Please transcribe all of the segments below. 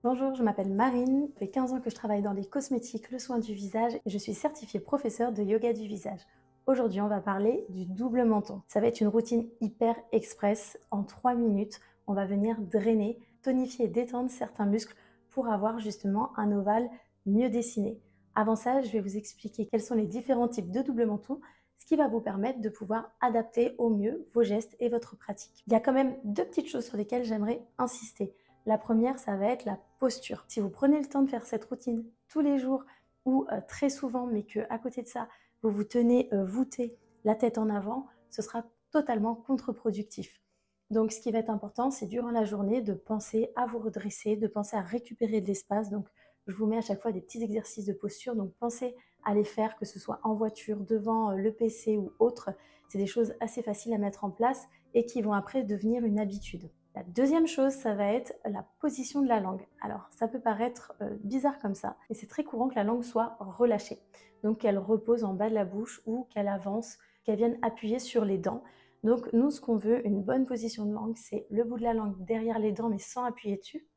Bonjour, je m'appelle Marine, ça fait 15 ans que je travaille dans les cosmétiques, le soin du visage et je suis certifiée professeure de yoga du visage. Aujourd'hui, on va parler du double menton. Ça va être une routine hyper express. En 3 minutes, on va venir drainer, tonifier et détendre certains muscles pour avoir justement un ovale mieux dessiné. Avant ça, je vais vous expliquer quels sont les différents types de double menton, ce qui va vous permettre de pouvoir adapter au mieux vos gestes et votre pratique. Il y a quand même deux petites choses sur lesquelles j'aimerais insister. La première, ça va être la posture. Si vous prenez le temps de faire cette routine tous les jours ou très souvent, mais que à côté de ça, vous vous tenez voûté, la tête en avant, ce sera totalement contre-productif. Donc, ce qui va être important, c'est durant la journée de penser à vous redresser, de penser à récupérer de l'espace. Donc, je vous mets à chaque fois des petits exercices de posture. Donc, pensez à les faire, que ce soit en voiture, devant le PC ou autre. C'est des choses assez faciles à mettre en place et qui vont après devenir une habitude. La deuxième chose, ça va être la position de la langue. Alors, ça peut paraître bizarre comme ça, mais c'est très courant que la langue soit relâchée. Donc, qu'elle repose en bas de la bouche ou qu'elle avance, qu'elle vienne appuyer sur les dents. Donc, nous, ce qu'on veut, une bonne position de langue, c'est le bout de la langue derrière les dents, mais sans appuyer dessus,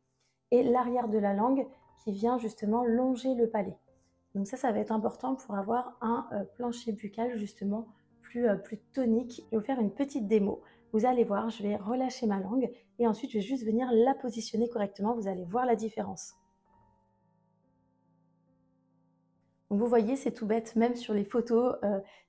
et l'arrière de la langue qui vient justement longer le palais. Donc ça va être important pour avoir un plancher buccal justement plus tonique. Je vais vous faire une petite démo. Vous allez voir, je vais relâcher ma langue et ensuite je vais juste venir la positionner correctement. Vous allez voir la différence. Donc vous voyez, c'est tout bête, même sur les photos,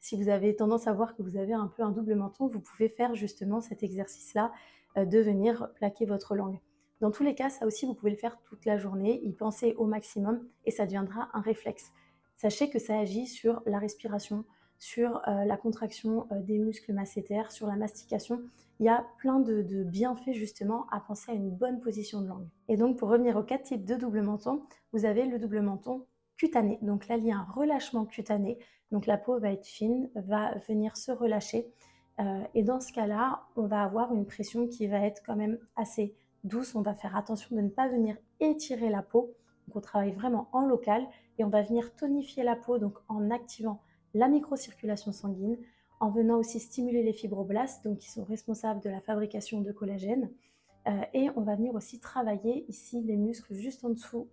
si vous avez tendance à voir que vous avez un peu un double menton, vous pouvez faire justement cet exercice-là de venir plaquer votre langue. Dans tous les cas, ça aussi, vous pouvez le faire toute la journée, y penser au maximum et ça deviendra un réflexe. Sachez que ça agit sur la respiration, sur la contraction des muscles masséters, sur la mastication. Il y a plein de bienfaits justement à penser à une bonne position de langue. Et donc pour revenir aux 4 types de double menton, vous avez le double menton cutané. Donc là, il y a un relâchement cutané. Donc la peau va être fine, va venir se relâcher. Et dans ce cas-là, on va avoir une pression qui va être quand même assez douce. On va faire attention de ne pas venir étirer la peau. Donc on travaille vraiment en local et on va venir tonifier la peau donc en activant la microcirculation sanguine, en venant aussi stimuler les fibroblastes, donc qui sont responsables de la fabrication de collagène. Et on va venir aussi travailler ici les muscles juste en dessous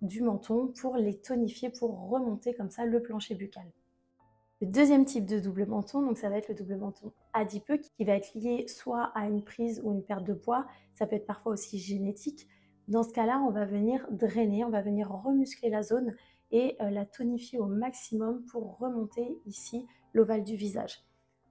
du menton pour les tonifier, pour remonter comme ça le plancher buccal. Le deuxième type de double menton, donc ça va être le double menton adipeux qui va être lié soit à une prise ou une perte de poids, ça peut être parfois aussi génétique. Dans ce cas-là, on va venir drainer, on va venir remuscler la zone et la tonifier au maximum pour remonter ici l'ovale du visage.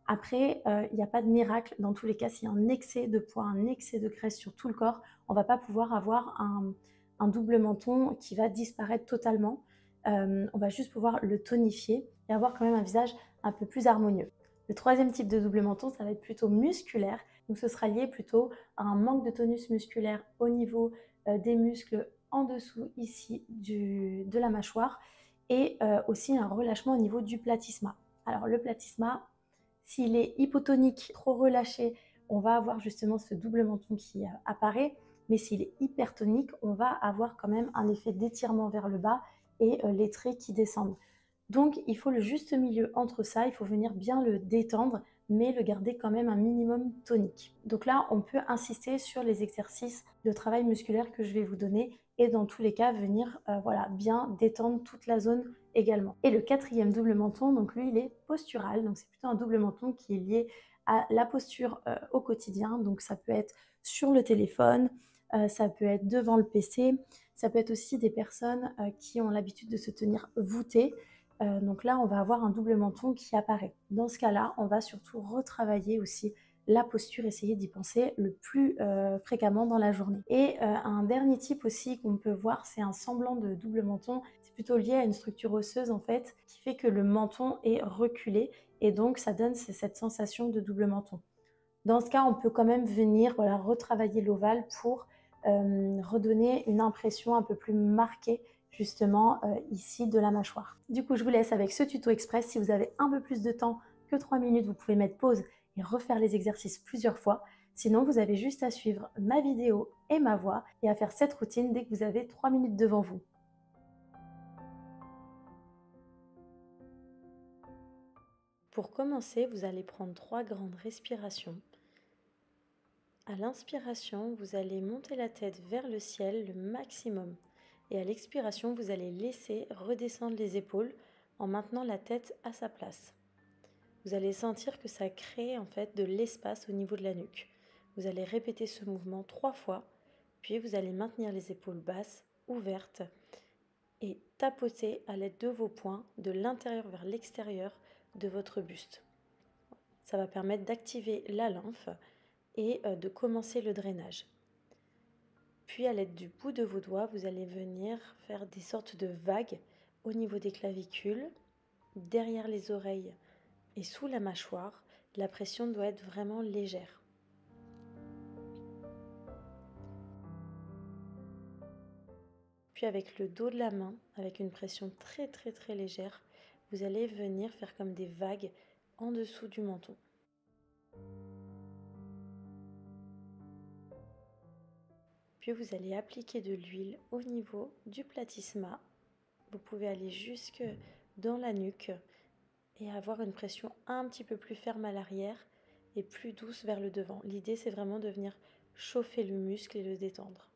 Après, il n'y a pas de miracle. Dans tous les cas, s'il y a un excès de poids, un excès de graisse sur tout le corps, on ne va pas pouvoir avoir un double menton qui va disparaître totalement. On va juste pouvoir le tonifier et avoir quand même un visage un peu plus harmonieux. Le troisième type de double menton, ça va être plutôt musculaire. Donc ce sera lié plutôt à un manque de tonus musculaire au niveau des muscles en dessous ici de la mâchoire et aussi un relâchement au niveau du platysma. Alors le platysma, s'il est hypotonique, trop relâché, on va avoir justement ce double menton qui apparaît, mais s'il est hypertonique, on va avoir quand même un effet d'étirement vers le bas et les traits qui descendent. Donc il faut le juste milieu entre ça, il faut venir bien le détendre, mais le garder quand même un minimum tonique. Donc là, on peut insister sur les exercices de travail musculaire que je vais vous donner et dans tous les cas, venir voilà, bien détendre toute la zone également. Et le quatrième double menton, donc lui, il est postural, donc c'est plutôt un double menton qui est lié à la posture au quotidien, donc ça peut être sur le téléphone, ça peut être devant le PC, ça peut être aussi des personnes qui ont l'habitude de se tenir voûtées. Donc là, on va avoir un double menton qui apparaît. Dans ce cas-là, on va surtout retravailler aussi la posture, essayer d'y penser le plus fréquemment dans la journée. Et un dernier type aussi qu'on peut voir, c'est un semblant de double menton. C'est plutôt lié à une structure osseuse en fait, qui fait que le menton est reculé et donc ça donne cette sensation de double menton. Dans ce cas, on peut quand même venir voilà, retravailler l'ovale pour redonner une impression un peu plus marquée justement ici de la mâchoire. Du coup, je vous laisse avec ce tuto express. Si vous avez un peu plus de temps que 3 minutes, vous pouvez mettre pause et refaire les exercices plusieurs fois. Sinon, vous avez juste à suivre ma vidéo et ma voix et à faire cette routine dès que vous avez 3 minutes devant vous. Pour commencer, vous allez prendre 3 grandes respirations. À l'inspiration, vous allez monter la tête vers le ciel le maximum. Et à l'expiration, vous allez laisser redescendre les épaules en maintenant la tête à sa place. Vous allez sentir que ça crée en fait de l'espace au niveau de la nuque. Vous allez répéter ce mouvement 3 fois, puis vous allez maintenir les épaules basses, ouvertes, et tapoter à l'aide de vos poings de l'intérieur vers l'extérieur de votre buste. Ça va permettre d'activer la lymphe et de commencer le drainage. Puis à l'aide du bout de vos doigts, vous allez venir faire des sortes de vagues au niveau des clavicules, derrière les oreilles et sous la mâchoire. La pression doit être vraiment légère. Puis avec le dos de la main, avec une pression très légère, vous allez venir faire comme des vagues en dessous du menton. Puis vous allez appliquer de l'huile au niveau du platysma. Vous pouvez aller jusque dans la nuque et avoir une pression un petit peu plus ferme à l'arrière et plus douce vers le devant. L'idée, c'est vraiment de venir chauffer le muscle et le détendre.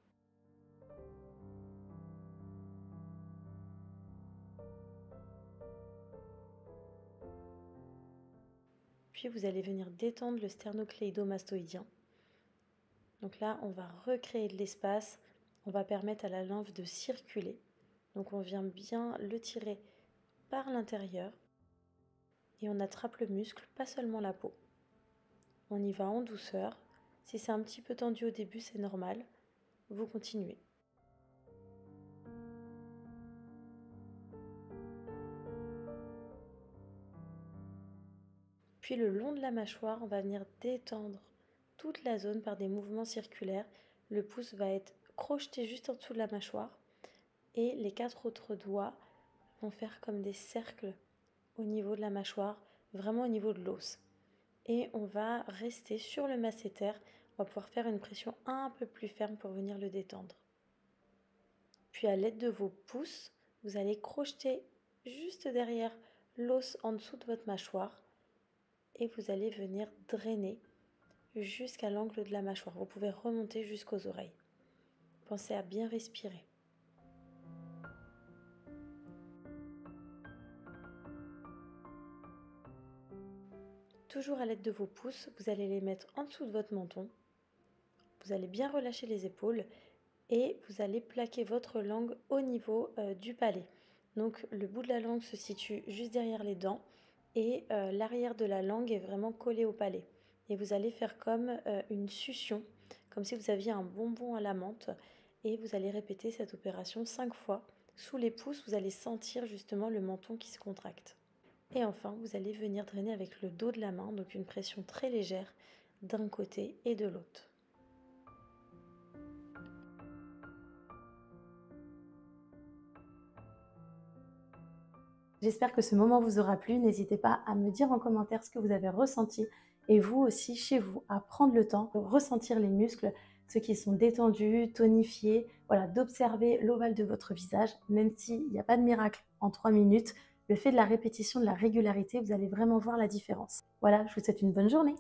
Puis vous allez venir détendre le sternocléido-mastoïdien. Donc là, on va recréer de l'espace, on va permettre à la lymphe de circuler. Donc on vient bien le tirer par l'intérieur et on attrape le muscle, pas seulement la peau. On y va en douceur. Si c'est un petit peu tendu au début, c'est normal. Vous continuez. Puis le long de la mâchoire, on va venir détendre toute la zone par des mouvements circulaires. Le pouce va être crocheté juste en dessous de la mâchoire et les 4 autres doigts vont faire comme des cercles au niveau de la mâchoire, vraiment au niveau de l'os. Et on va rester sur le masséter. On va pouvoir faire une pression un peu plus ferme pour venir le détendre. Puis à l'aide de vos pouces, vous allez crocheter juste derrière l'os en dessous de votre mâchoire et vous allez venir drainer jusqu'à l'angle de la mâchoire. Vous pouvez remonter jusqu'aux oreilles. Pensez à bien respirer. Toujours à l'aide de vos pouces, vous allez les mettre en dessous de votre menton. Vous allez bien relâcher les épaules et vous allez plaquer votre langue au niveau du palais. Donc le bout de la langue se situe juste derrière les dents et l'arrière de la langue est vraiment collé au palais. Et vous allez faire comme une succion, comme si vous aviez un bonbon à la menthe et vous allez répéter cette opération 5 fois. Sous les pouces, vous allez sentir justement le menton qui se contracte. Et enfin, vous allez venir drainer avec le dos de la main, donc une pression très légère d'un côté et de l'autre. J'espère que ce moment vous aura plu. N'hésitez pas à me dire en commentaire ce que vous avez ressenti et vous aussi chez vous à prendre le temps de ressentir les muscles, ceux qui sont détendus, tonifiés, voilà, d'observer l'ovale de votre visage, même s'il n'y a pas de miracle en 3 minutes. Le fait de la répétition, de la régularité, vous allez vraiment voir la différence. Voilà, je vous souhaite une bonne journée.